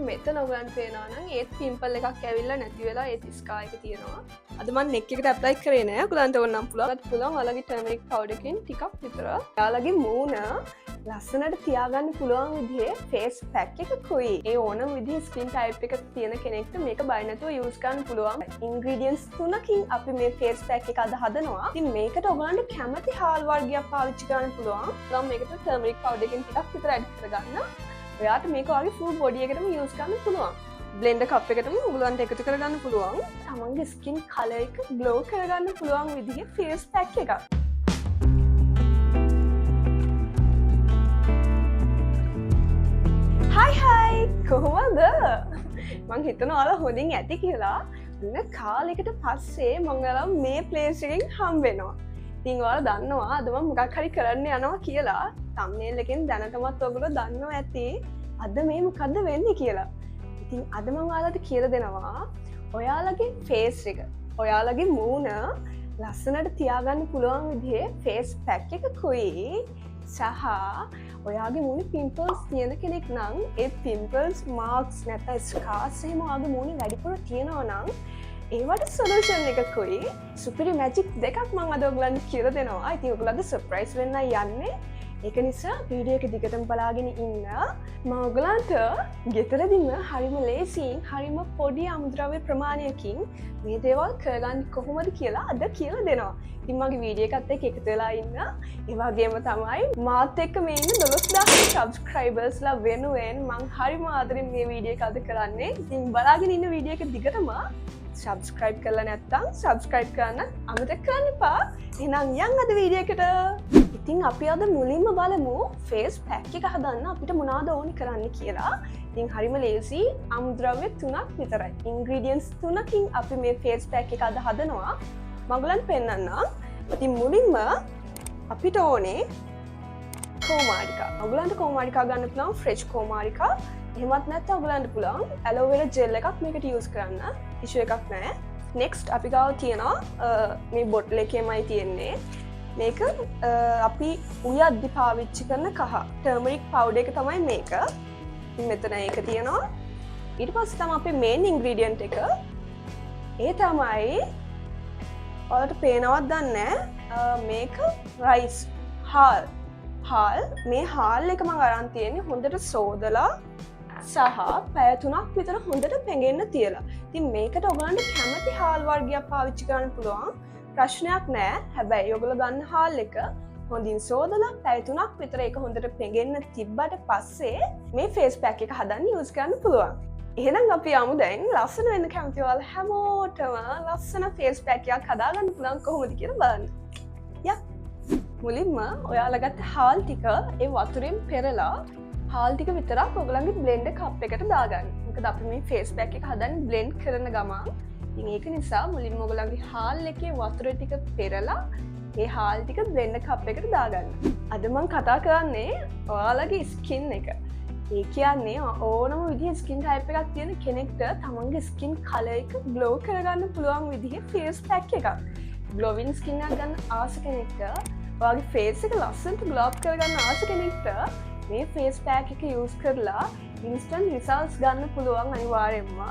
මෙතන ඔයගලන්ට පේනවා නම් ඒත් පිම්පල් එකක් ඇවිල්ලා නැති වෙලා ඒත් ස්කා එක තියෙනවා. අද මම නෙක් එකට ඇප්ලයි කරේ නෑ. ඔයගලන්ට ඕනම් පුළුවන් ඔයාලගේ ටර්මරික් පවුඩර් එකකින් ටිකක් විතර. ඔයාලගේ මූණ ලස්සනට තියාගන්න පුළුවන් විදිහේ ෆේස් පැක් එකකුයි. ඒ ඕනම විදිහේ ස්කින් ටයිප් එක තියෙන කෙනෙක්ට මේක බය නැතුව යූස් කරන්න පුළුවන්. ඉන්ග්‍රීඩියන්ට්ස් 3කින් අපි මේ ෆේස් පැක් එක අද හදනවා. ඉතින් මේකට ඔයගලන්ට කැමති හාල් වර්ගයක් පාවිච්චි කරන්න පුළුවන්. මම මේකට ටර්මරික් පවුඩර් එකකින් ටිකක් විතර ඇඩ් කරගන්න. ඔයාට මේක වගේ ෆුල් බොඩි එකටම යූස් කරන්න පුළුවන්. බ්ලෙන්ඩර් කප් එකටම ඔයගලන්ට එකතු කරගන්න පුළුවන්. තමන්ගේ ස්කින් කලර් එක ග්ලෝ කරගන්න පුළුවන් විදිහේ ෆේස් පැක් එකක්. හයි කොහොමද? මං හිතනවා ඔයාලා හොඳින් ඇති කියලා. ඉන්න කාලෙකට පස්සේ මං ඔයාලා මේ ප්ලේස් එකෙන් හම්බ වෙනවා. ඉතින් ඔයාලා දන්නවා අද මම මොකක් හරි කරන්න යනවා කියලා. තම්නේල් එකෙන් දැනටමත් ඔයගොල්ලෝ දන්නවා ඇති අද මේ මොකද්ද වෙන්නේ කියලා. ඉතින් අද මම ඔයාලට කියලා දෙනවා ඔයාලගේ ෆේස් එක, ඔයාලගේ මූණ ලස්සනට තියාගන්න පුළුවන් විදිහේ ෆේස් පැක් එකකුයි සහ ඔයාගේ මූණේ පිම්පල්ස් තියෙන කෙනෙක් නම් ඒ පිම්පල්ස් මාර්ක්ස් නැත්නම් ස්කාර්ස් එහෙම ඔයාගේ මූණේ වැඩිපුර තියෙනවා නම් ඒවට සොලියුෂන් එකකුයි සුපිරි මැජික් දෙකක් මම අද ඔයගලන්ට කියලා දෙනවා. ඉතින් ඔයගලන්ට සර්ප්‍රයිස් වෙන්නයි යන්නේ. ඒක නිසා වීඩියෝ එක දිගටම බලාගෙන ඉන්න. මම ඔයගලන්ට ගෙදරදීම හරිම ලේසියෙන් හරිම පොඩි අමුද්‍රව්‍ය ප්‍රමාණයකින් මේ දේවල් කරගන්න කොහොමද කියලා අද කියලා දෙනවා. ඉතින් මගේ වීඩියෝ එකත් එක්ක එකතු වෙලා ඉන්න. ඒ වගේම තමයි මාත් එක්ක මේ ඉන්න 12000 සබ්ස්ක්‍රයිබර්ස්ලා වෙනුවෙන් මම හරිම ආදරෙන් මේ වීඩියෝ එක අද කරන්නේ. ඉතින් බලාගෙන ඉන්න වීඩියෝ එක දිගටම සබස්ක්‍රයිබ් කරලා නැත්තම් සබස්ක්‍රයිබ් කරන්න අමතක කරන්න එපා. එහෙනම් යන් අද වීඩියෝ එකට. ඉතින් අපි අද මුලින්ම බලමු ෆේස් පැක් එක හදන්න අපිට මොනවද ඕනි කරන්න කියලා. ඉතින් හරිම ලේසි. අමුද්‍රව්‍ය 3ක් විතරයි. ඉන්ග්‍රීඩියන්ට්ස් 3කින් අපි මේ ෆේස් පැක් එක අද හදනවා. මම ඔයගලන්ට පෙන්නන්නම්. ඉතින් මුලින්ම අපිට ඕනේ කෝමාරිකා. ඔයගලන්ට කෝමාරිකා ගන්න පුළුවන් ෆ්‍රෙෂ් කෝමාරිකා. එහෙමත් නැත්නම් ඔයගලන්ට පුළුවන් ඇලෝවෙරා ජෙල් එකක් මේකට යූස් කරන්න. ඉෂුව එකක් නැහැ. නෙක්ස්ට් අපි ගාව තියෙනවා මේ බොටල් එකේමයි තියෙන්නේ. මේක අපි උයද්දි පාවිච්චි කරන කහ ටර්මරික් පවුඩර් එක තමයි මේක. මෙතන ඒක තියෙනවා. ඊට පස්සේ තමයි අපේ මේන් ඉන්ග්‍රීඩියන්ට් එක. ඒ තමයි ඔයාලට පේනවද දන්නේ මේක රයිස් හාල්. මේ හාල් එක මම අරන් තියෙන්නේ හොඳට සෝදලා සහ පැය 3ක් විතර හොඳට පැඟෙන්න තියලා. ඉතින් මේකට ඔයගලන්ට කැමති හාල් වර්ගයක් පාවිච්චි කරන්න පුළුවන්. ප්‍රශ්නයක් නෑ. හැබැයි ඔයගොල්ලෝ ගන්න හාල් එක හොඳින් සෝදලා පැය 3ක් විතර ඒක හොඳට පැඟෙන්න තිබ්බට පස්සේ මේ ෆේස් පැක් එක හදන්න යූස් කරන්න පුළුවන්. එහෙනම් අපි යමු දැන් ලස්සන වෙන්න කැමති ඔයාලා හැමෝටම ලස්සන ෆේස් පැක් එකක් හදාගන්න පුළුවන් කොහොමද කියලා බලන්න. මුලින්ම ඔයාලා ගත්ත හාල් ටික ඒ වතුරෙන් පෙරලා හාල් ටික විතරක් ඔයගලන්ගේ බ්ලෙන්ඩර් කප් එකට දාගන්න. මොකද අපි මේ ෆේස් පැක් එක හදන්නේ බ්ලෙන්ඩ් කරන ගමන්. ඉතින් ඒක නිසා මුලින්ම ඔයගලන්ගේ හාල් එකේ වතුර ටික පෙරලා ඒ හාල් ටික බ්ලෙන්ඩර් කප් එකට දාගන්න. අද මම කතා කරන්නේ ඔයාලගේ ස්කින් එක. ඒ කියන්නේ ඕනම විදිහේ ස්කින් ටයිප් එකක් තියෙන කෙනෙක්ට තමන්ගේ ස්කින් කලර් එක ග්ලෝ කරගන්න පුළුවන් විදිහේ ෆේස් පැක් එකක්. ග්ලෝවින් ස්කින් එකක් ගන්න ආස කෙනෙක්ට ඔයාගේ ෆේස් එක ලස්සනට ග්ලෝ අප් කරගන්න ආස කෙනෙක්ට මේ ෆේස් පැක් එක යූස් කරලා ඉන්ස්ටන්ට් රිසල්ට්ස් ගන්න පුළුවන් අනිවාර්යෙන්ම.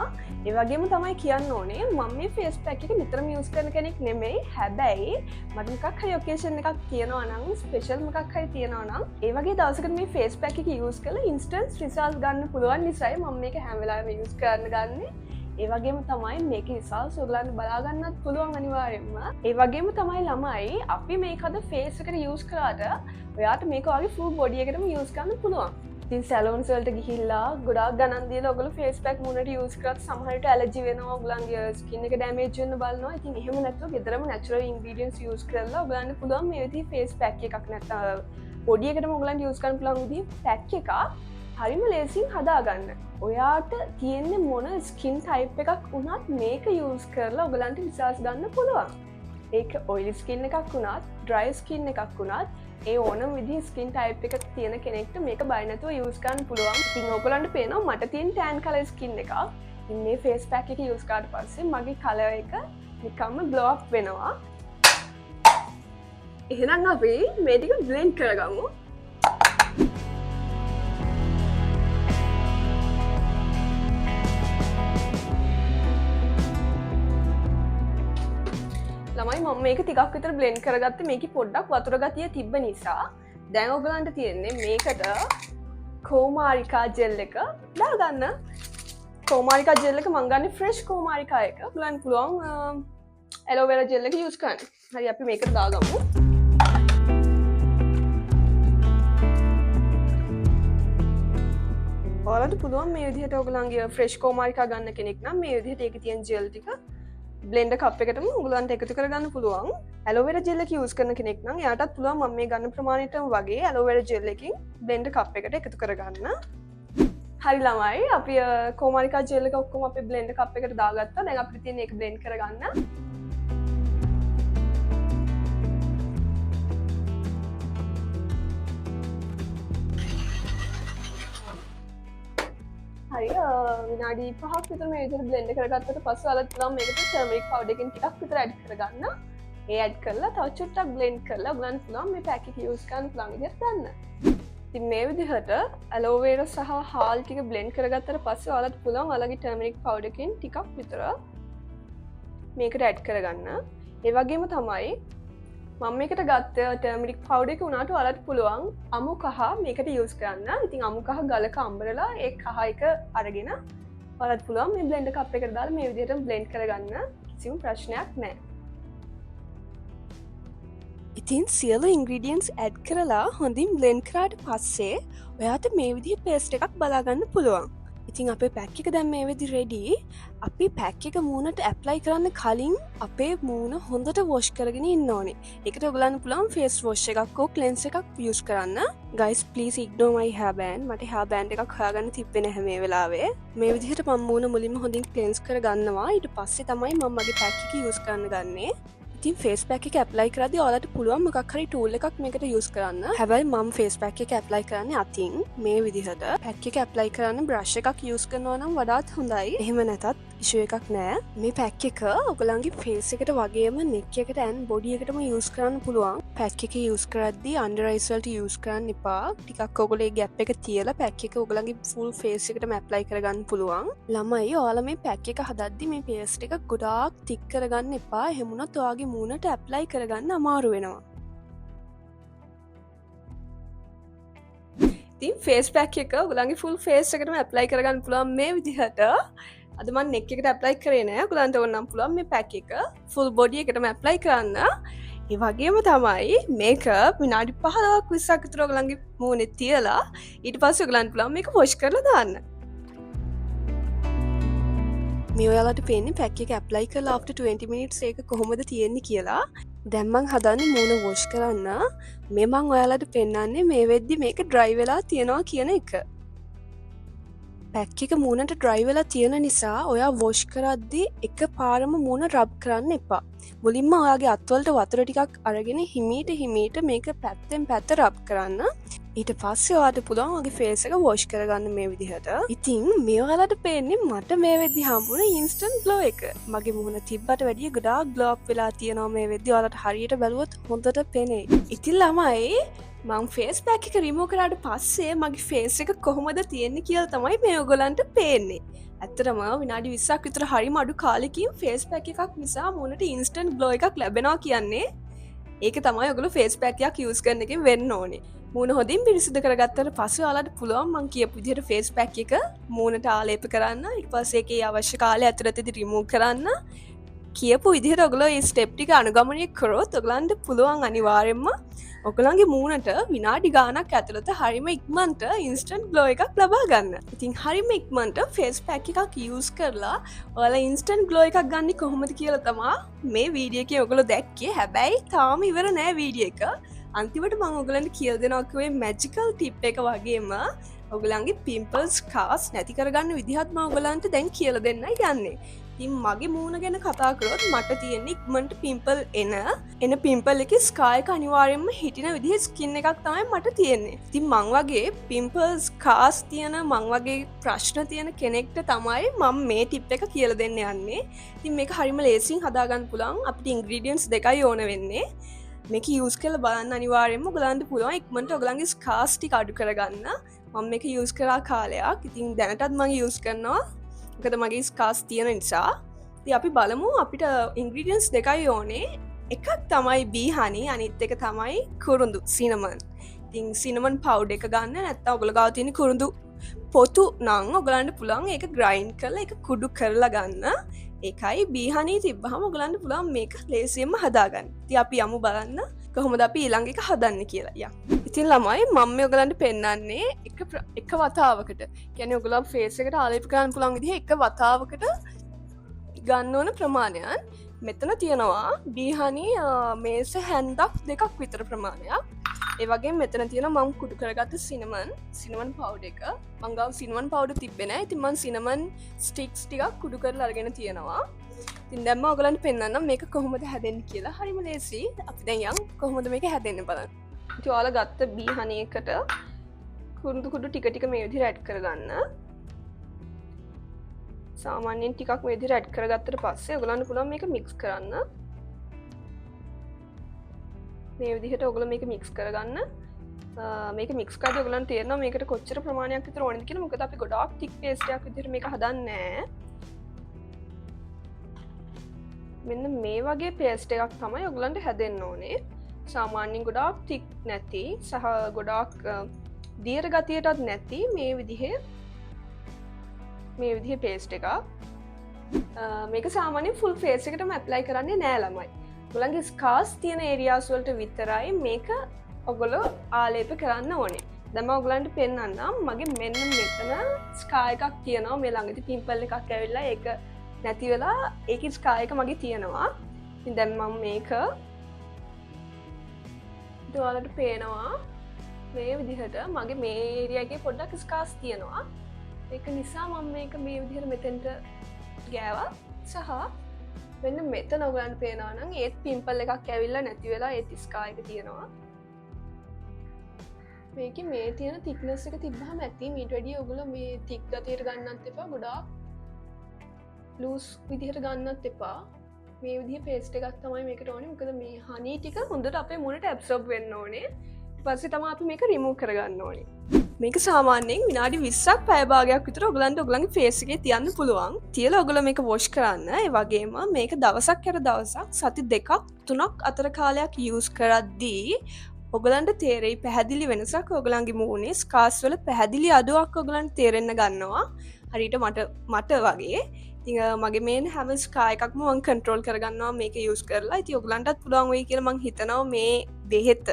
ඒ වගේම තමයි කියන්න ඕනේ මම මේ ෆේස් පැක් එක නිතරම යූස් කරන කෙනෙක් නෙමෙයි. හැබැයි මට මොකක් හරි ඔකේෂන් එකක් තියෙනවා නම් ස්පෙෂල් මොකක් හරි තියෙනවා නම් ඒ වගේ දවසකට මේ ෆේස් පැක් එක යූස් කරලා ඉන්ස්ටන්ට් රිසල්ට්ස් ගන්න පුළුවන් නිසායි මම මේක හැම වෙලාවෙම යූස් කරන්න ගන්නේ. ඒ වගේම තමයි මේක රිසල්ට්ස් ඔයගලන්ට බලා ගන්නත් පුළුවන් අනිවාර්යෙන්ම. ඒ වගේම තමයි ළමයි අපි මේක අද ෆේස් එකට යූස් කරාට ඔයාට මේක වගේ ෆුල් බොඩි එකටම යූස් කරන්න පුළුවන්. ඉතින් සැලෝන්ස් වලට ගිහිල්ලා ගොඩාක් ගණන් දීලා ඔයගොල්ලෝ ෆේස් පැක් මුණට යූස් කරත් සමහර විට ඇලර්ජි වෙනවා, ඔයගලන්ගේ ස්කින් එක ඩැමේජ් වෙන්න බලනවා. ඉතින් එහෙම නැතුව ගෙදරම නැචරල් ඉන්ග්‍රීඩියන්ට්ස් යූස් කරලා ඔයගලන්ට පුළුවන් මේ විදිහේ ෆේස් පැක් එකක් නැත්නම් බොඩි එකටම ඔයගලන්ට යූස් කරන්න පුළුවන් විදිහේ පැක් එකක් හරිම ලේසියෙන් හදාගන්න. ඔයාට තියෙන්නේ මොන ස්කින් ටයිප් එකක් වුණත් මේක යූස් කරලා ඔයගලන්ට රිසල්ට්ස් ගන්න පුළුවන්. ඒක ඔයිලි ස්කින් එකක් වුණත්, ඩ්‍රයි ස්කින් එකක් වුණත් ඒ ඕනම විදිහේ ස්කින් ටයිප් එකක් තියෙන කෙනෙක්ට මේක බය නැතුව යූස් කරන්න පුළුවන්. ඉතින් ඔයගලන්ට පේනවා මට තියෙන ටෑන් කලර් ස්කින් එකක්. ඉතින් මේ ෆේස් පැක් එක යූස් කරාට පස්සේ මගේ කලර් එක නිකම්ම ග්ලෝ අප් වෙනවා. එහෙනම් අපි මේ ටික බ්ලෙන්ඩ් කරගමු. තමයි මම මේක ටිකක් විතර බ්ලෙන්ඩ් කරගත්තේ. මේකේ පොඩ්ඩක් වතුර ගතිය තිබ්බ නිසා දැන් ඔයගලන්ට තියෙන්නේ මේකට කෝමාරිකා ජෙල් එක දාගන්න. කෝමාරිකා ජෙල් එක මම ගන්නේ ෆ්‍රෙෂ් කෝමාරිකා එක. ඔයගලන්ට පුළුවන් ඇලෝවෙරා ජෙල් එක යූස් කරන්න. හරි අපි මේකට දාගමු. ඔයාලට පුළුවන් මේ විදිහට ඔයගලන්ගේ ෆ්‍රෙෂ් කෝමාරිකා ගන්න කෙනෙක් නම් මේ විදිහට ඒකේ තියෙන ජෙල් ටික බ්ලෙන්ඩර් කප් එකටම ඔයගලන්ට එකතු කරගන්න පුළුවන්. ඇලෝවෙරා ජෙල් එක යූස් කරන කෙනෙක් නම් එයාටත් පුළුවන් මම මේ ගන්න ප්‍රමාණයටම වගේ ඇලෝවෙරා ජෙල් එකකින් බ්ලෙන්ඩර් කප් එකට එකතු කරගන්න. හරි ළමයි අපි කෝමාරිකා ජෙල් එක ඔක්කොම අපේ බ්ලෙන්ඩර් කප් එකට දාගත්තා. දැන් අපිට තියෙන එක බ්ලෙන්ඩ් කරගන්න. හරි විනාඩි 5ක් විතර මේ විදිහට බ්ලෙන්ඩ් කරගත්තට පස්සේ ඔයාලට පුළුවන් මේකට ටර්මරික් පවුඩර් එකකින් ටිකක් විතර ඇඩ් කරගන්න. ඒ ඇඩ් කරලා තව චුට්ටක් බ්ලෙන්ඩ් කරලා ඔයගලන්ට පුළුවන් මේ පැක් එක යූස් කරන්න පුළුවන් විදිහට ගන්න. ඉතින් මේ විදිහට ඇලෝවෙරා සහ හාල් ටික බ්ලෙන්ඩ් කරගත්තට පස්සේ ඔයාලට පුළුවන් ඔයාලගේ ටර්මරික් පවුඩර් එකකින් ටිකක් විතර මේකට ඇඩ් කරගන්න. ඒ වගේම තමයි මම මේකට ගත්ත ටර්මරික් පවුඩර් එක උනාට ඔයාලට පුළුවන් අමු කහ මේකට යූස් කරන්න. ඉතින් අමු කහ ගලක අඹරලා ඒ කහ එක අරගෙන ඔයාලට පුළුවන් මේ බ්ලෙන්ඩර් කප් එකට දාලා මේ විදිහට බ්ලෙන්ඩ් කරගන්න. කිසිම ප්‍රශ්නයක් නැහැ. ඉතින් සියලු ඉන්ග්‍රීඩියන්ට්ස් ඇඩ් කරලා හොඳින් බ්ලෙන්ඩ් කරාට පස්සේ ඔයාට මේ විදිහේ පේස්ට් එකක් බලා ගන්න පුළුවන්. ඉතින් අපේ පැක් එක දැන් මේ විදිහට රෙඩි. අපි පැක් එක මූණට ඇප්ලයි කරන්න කලින් අපේ මූණ හොඳට වොෂ් කරගෙන ඉන්න ඕනේ. ඒකට ඔයගලන්ට පුළුවන් ෆේස් වොෂ් එකක් හෝ ක්ලෙන්ස් එකක් යූස් කරන්න. guys please ignore my hair band. මට hair band එකක් හොයාගන්න තිබ්බේ නැහැ මේ වෙලාවේ. මේ විදිහට මම මූණ මුලින්ම හොඳින් ක්ලෙන්ස් කරගන්නවා. ඊට පස්සේ තමයි මම මගේ පැක් එක යූස් කරන්න ගන්නේ. ඉතින් ෆේස් පැක් එක ඇප්ලයි කරද්දී ඔයාලට පුළුවන් මොකක් හරි ටූල් එකක් මේකට යූස් කරන්න. හැබැයි මම ෆේස් පැක් එක ඇප්ලයි කරන්නේ අතින් මේ විදිහට. පැක් එක ඇප්ලයි කරන්න බ්‍රෂ් එකක් යූස් කරනවා නම් වඩාත් හොඳයි. එහෙම නැතත් ඉෂුව එකක් නෑ. මේ පැක් එක ඔයගලන්ගේ ෆේස් එකට වගේම නෙක් එකට ඇන් බොඩි එකටම යූස් කරන්න පුළුවන්. පැක් එක යූස් කරද්දී අන්ඩර් අයිස් වලට යූස් කරන්න එපා. ටිකක් ඔයගොල්ලෝ ඒ ගැප් එක තියලා පැක් එක ඔයගලන්ගේ ෆුල් ෆේස් එකටම ඇප්ලයි කරගන්න පුළුවන්. ළමයි ඔයාලා මේ පැක් එක හදද්දී මේ පේස්ට් එක ගොඩාක් තික් කරගන්න එපා. එහෙම වුණොත් ඔයාගේ මූණට ඇප්ලයි කරගන්න අමාරු වෙනවා. ඉතින් ෆේස් පැක් එක ඔයගලන්ගේ ෆුල් ෆේස් එකටම ඇප්ලයි කරගන්න පුළුවන් මේ විදිහට. අද මම නෙක් එකට ඇප්ලයි කරේ නෑ. ඔයගලන්ට ඕනම් පුළුවන් මේ පැක් එක ෆුල් බොඩි එකටම ඇප්ලයි කරන්න. ඒ වගේම තමයි මේක විනාඩි 15ක් 20ක් විතර ඔයගලන්ගේ මූණේ තියලා ඊට පස්සේ ඔයගලන්ට පුළුවන් මේක වොෂ් කරලා දාන්න. මේ ඔයාලට පේන්නේ පැක් එක ඇප්ලයි කරලා after 20 minutes ඒක කොහොමද තියෙන්නේ කියලා. දැන් මං හදන්නේ මූණ වොෂ් කරන්න. මේ මං ඔයාලට පෙන්නන්නේ මේ වෙද්දි මේක ඩ්‍රයි වෙලා තියෙනවා කියන එක. පැක් එක මූණට ඩ්‍රයි වෙලා තියෙන නිසා ඔයා වොෂ් කරද්දී එකපාරම මූණ රබ් කරන්න එපා. මුලින්ම ඔයාගේ අත්වලට වතුර ටිකක් අරගෙන හිමීට මේක පැත්තෙන් පැත්ත රබ් කරන්න. ඊට පස්සේ ඔයාට පුළුවන් ඔයාගේ ෆේස් එක වොෂ් කරගන්න මේ විදිහට. ඉතින් මේ ඔයාලට පේන්නේ මට මේ වෙද්දි හම්බුන ඉන්ස්ටන්ට් ග්ලෝ එක. මගේ මූණ තිබ්බට වැඩිය ගොඩාක් ග්ලෝ අප් වෙලා තියෙනවා මේ වෙද්දි. ඔයාලට හරියට බැලුවොත් හොඳට පේනේ. ඉතින් ළමයි මං ෆේස් පැක් එක රිමූව් කරාට පස්සේ මගේ ෆේස් එක කොහොමද තියෙන්නේ කියලා තමයි මේ ඔයගලන්ට පේන්නේ. ඇත්තටම විනාඩි 20ක් විතර හරිම අඩු කාලෙකින් ෆේස් පැක් එකක් නිසා මූණට ඉන්ස්ටන්ට් ග්ලෝ එකක් ලැබෙනවා කියන්නේ. ඒක තමයි ඔයගොල්ලෝ ෆේස් පැක් එකක් යූස් කරන එකෙන් වෙන්න ඕනේ. මූණ හොඳින් පිරිසිදු කරගත්තට පස්සේ ඔයාලට පුළුවන් මං කියපු විදිහට ෆේස් පැක් එක මූණට ආලේප කරන්න. ඊට පස්සේ ඒකේ අවශ්‍ය කාලය ඇතුළතදී රිමූව් කරන්න. කියපු විදිහට ඔයගොල්ලෝ මේ ස්ටෙප් ටික අනුගමනය කරොත් ඔයගලන්ට පුළුවන් අනිවාර්යෙන්ම ඔයගලන්ගේ මූණට විනාඩි ගාණක් ඇතුළත හරිම ඉක්මනට ඉන්ස්ටන්ට් ග්ලෝ එකක් ලබා ගන්න. ඉතින් හරිම ඉක්මනට ෆේස් පැක් එකක් යූස් කරලා ඔයාලා ඉන්ස්ටන්ට් ග්ලෝ එකක් ගන්න කොහොමද කියලා තමයි මේ වීඩියෝ එකේ ඔයගොල්ලෝ දැක්කේ. හැබැයි තාම ඉවර නෑ වීඩියෝ එක. අන්තිමට මම ඔයගලන්ට කියලා දෙනවා කිව්වේ මැජිකල් ටිප් එක වගේම ඔයගලන්ගේ පිම්පල්ස් ස්කාර්ස් නැති කරගන්න විදිහත් මම ඔයගලන්ට දැන් කියලා දෙන්නයි යන්නේ. ඉතින් මගේ මූණ ගැන කතා කරොත් මට තියෙන්නේ ඉක්මනට පිම්පල් එන පිම්පල් එකේ ස්කා එක අනිවාර්යෙන්ම හිටින විදිහේ ස්කින් එකක් තමයි මට තියෙන්නේ. ඉතින් මං වගේ පිම්පල්ස් ස්කාර්ස් තියෙන මං වගේ ප්‍රශ්න තියෙන කෙනෙක්ට තමයි මම මේ ටිප් එක කියලා දෙන්න යන්නේ. ඉතින් මේක හරිම ලේසියෙන් හදාගන්න පුළුවන්. අපිට ඉන්ග්‍රීඩියන්ට්ස් දෙකයි ඕන වෙන්නේ. මේක යූස් කරලා බලන්න අනිවාර්යෙන්ම ඔයගලන්ට පුළුවන් ඉක්මනට ඔයගලන්ගේ ස්කාර්ස් ටික අඩු කරගන්න. මම මේක යූස් කරා කාලයක්. ඉතින් දැනටත් මම යූස් කරනවා. මොකද මගේ ස්කාර්ස් තියෙන නිසා. ඉතින් අපි බලමු අපිට ඉන්ග්‍රීඩියන්ට්ස් දෙකයි ඕනේ. එකක් තමයි බීහනි අනිත් එක තමයි කුරුඳු සිනමන්. ඉතින් සිනමන් පවුඩ් එක ගන්න නැත්නම් ඔයගොල්ලෝ ගාව තියෙන කුරුඳු පොතු නම් ඔයගලන්ට පුළුවන් ඒක ග්‍රයින්ඩ් කරලා ඒක කුඩු කරලා ගන්න. ඒකයි බීහනි තිබ්බහම ඔයගලන්ට පුළුවන් මේක ලේසියෙන්ම හදාගන්න. ඉතින් අපි යමු බලන්න කොහොමද අපි ඊළඟ එක හදන්නේ කියලා. යා. ඉතින් ළමයි මම මේ ඔයගලන්ට පෙන්නන්නේ එක වතාවකට. කියන්නේ ඔයගොල්ලෝ ෆේස් එකට ආලේප කරන්න පුළුවන් විදිහ එක වතාවකට ගන්න ඕන ප්‍රමාණයන් මෙතන තියෙනවා බීහනි මේස හැන්දක් දෙකක් විතර ප්‍රමාණයක්. ඒ වගේ මෙතන තියෙන මම කුඩු කරගත්ත සිනමන් පවුඩ් එක. මං ගාව සිනමන් පවුඩර් තිබ්බේ නැහැ. ඉතින් මං සිනමන් ස්ටික්ස් ටිකක් කුඩු කරලා අරගෙන තියෙනවා. ඉතින් දැන් මම ඔයගලන්ට පෙන්නන්නම් මේක කොහොමද හැදෙන්නේ කියලා. හරිම ලේසි. අපි දැන් යන් කොහොමද මේක හැදෙන්නේ බලන්න. ඉතින් ඔයාලා ගත්ත බීහනි එකට කුඩු ටික ටික මේ විදිහට ඇඩ් කරගන්න. සාමාන්‍යයෙන් ටිකක් මේ විදිහට ඇඩ් කරගත්තට පස්සේ ඔයගලන්ට පුළුවන් මේක මික්ස් කරන්න. මේ විදිහට ඔයගොල්ලෝ මේක මික්ස් කරගන්න. මේක මික්ස් කරද්දී ඔයගලන්ට තේරෙනවා මේකට කොච්චර ප්‍රමාණයක් විතර ඕනද කියලා. මොකද අපි ගොඩාක් thick paste එකක් විදිහට මේක හදන්නේ නැහැ. මෙන්න මේ වගේ paste එකක් තමයි ඔයගලන්ට හැදෙන්න ඕනේ. සාමාන්‍යයෙන් ගොඩාක් thick නැති සහ ගොඩාක් දියර ගතියටත් නැති මේ විදිහේ paste එකක්. මේක සාමාන්‍යයෙන් full face එකටම apply කරන්නේ නෑ ළමයි. ඔයගොල්ලන්ගේ ස්කාර්ස් තියෙන ඒරියාස් වලට විතරයි මේක ඔයගොල්ලෝ ආලේප කරන්න ඕනේ. දැන් මම ඔයගොල්ලන්ට පෙන්නන්නම්. මගේ මෙන්න මෙතන ස්කා එකක් තියෙනවා. මේ ළඟදී පිම්පල් එකක් ඇවිල්ලා ඒක නැති වෙලා ඒකේ ස්කා එක මගේ තියෙනවා. ඉතින් දැන් මම මේක ඔයාලට පේනවා මේ විදිහට මගේ මේ ඒරියා එකේ පොඩ්ඩක් ස්කාර්ස් තියෙනවා. ඒක නිසා මම මේක මේ විදිහට මෙතෙන්ට ගෑවා. සහ මෙන්න මෙතන ඔයගලන්ට පේනවා නම් ඒත් පිම්පල් එකක් ඇවිල්ලා නැති වෙලා ඒත් ස්කා එක තියෙනවා. මේකේ මේ තියෙන thickness එක තිබ්බහම ඇති. ඊට වැඩිය ඔයගොල්ලෝ මේ thick ගතියට ගන්නත් එපා. ගොඩාක් loose විදිහට ගන්නත් එපා. මේ විදිහේ paste එකක් තමයි මේකට ඕනේ. මොකද මේ honey ටික හොඳට අපේ මුණට absorb වෙන්න ඕනේ. ඊට පස්සේ තමයි අපි මේක remove කරගන්න ඕනේ. මේක සාමාන්‍යයෙන් විනාඩි 20ක් පැය භාගයක් විතර ඔයගලන්ට ඔයගලන්ගේ ෆේස් එකේ තියන්න පුළුවන්. තියලා ඔයගොල්ලෝ මේක වොෂ් කරන්න. ඒ වගේම මේක දවසක් කර දවසක් සති 2ක් 3ක් අතර කාලයක් යූස් කරද්දී ඔයගලන්ට තේරෙයි පැහැදිලි වෙනසක් ඔයගලන්ගේ මූණේ ස්කාර්ස් වල පැහැදිලි අඩුවක් ඔයගලන්ට තේරෙන්න ගන්නවා. හරියට මට වගේ. ඉතින් මගේ මේන් හැම ස්කා එකක්ම මම කන්ට්‍රෝල් කරගන්නවා මේක යූස් කරලා. ඉතින් ඔයගලන්ටත් පුළුවන් වෙයි කියලා මම හිතනවා මේ බෙහෙත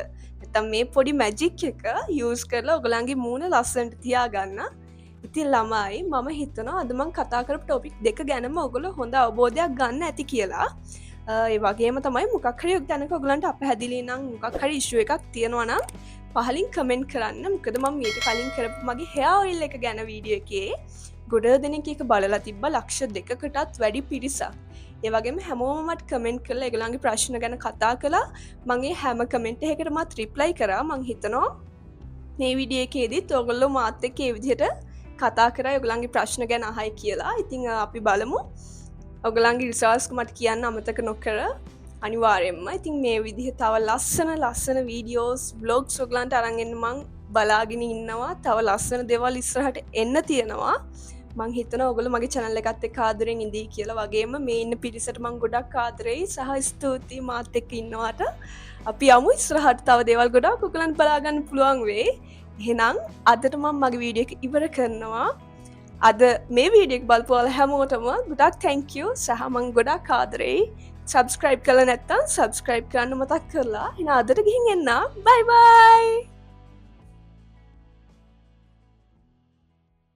මේ පොඩි මැජික් එක යූස් කරලා ඔයගලන්ගේ මූණ ලස්සනට තියාගන්න. ඉතින් ළමයි මම හිතනවා අද මම කතා කරපු ටොපික් දෙක ගැනම ඔයගොල්ලෝ හොඳ අවබෝධයක් ගන්න ඇති කියලා. ඒ වගේම තමයි මොකක් හරි දැනක ඔයගලන්ට අපහැදිලි නම් මොකක් හරි ඉෂුව එකක් තියෙනවා නම් පහලින් කමෙන්ට් කරන්න. මොකද මම ඊට කලින් කරපු මගේ hair oil එක ගැන වීඩියෝ එකේ ගොඩ දෙනෙක් එක බලලා තිබ්බා 200,000කටත් වැඩි පිරිසක්. ඒ වගේම හැමෝම මට කමෙන්ට් කරලා ඒගොල්ලන්ගේ ප්‍රශ්න ගැන කතා කළා. මම ඒ හැම කමෙන්ට් එකකටමත් රිප්ලයි කරා. මම හිතනවා මේ වීඩියෝ එකේදීත් ඔයගොල්ලෝ මාත් එක්ක මේ විදිහට කතා කරා ඔයගොල්ලන්ගේ ප්‍රශ්න ගැන අහයි කියලා. ඉතින් අපි බලමු. ඔයගොල්ලන්ගේ රිසල්ට්ස් මට කියන්න අමතක නොකර අනිවාර්යෙන්ම. ඉතින් මේ විදිහ තව ලස්සන වීඩියෝස් බ්ලොග්ස් ඔයගොල්ලන්ට අරන් එන්න මම බලාගෙන ඉන්නවා. තව ලස්සන දේවල් ඉස්සරහට එන්න තියෙනවා. මං හිතනවා ඔයගොල්ලෝ මගේ channel එකත් එක්ක ආදරෙන් ඉඳී කියලා. වගේම මේ ඉන්න පිරිසට මං ගොඩක් ආදරෙයි සහ ස්තුතියි මාත් එක්ක ඉන්නවට. අපි යමු ඉස්සරහට තව දේවල් ගොඩක් ඔයගොල්ලන්ට බලා ගන්න පුළුවන් වෙයි. එහෙනම් අදට මම මගේ වීඩියෝ එක ඉවර කරනවා. අද මේ වීඩියෝ එක බලපු ඔයාලා හැමෝටම ගොඩක් thank you සහ මං ගොඩක් ආදරෙයි. subscribe කරලා නැත්නම් subscribe කරන්න මතක් කරලා. එහෙනම් අදට ගිහින් එන්න. bye bye.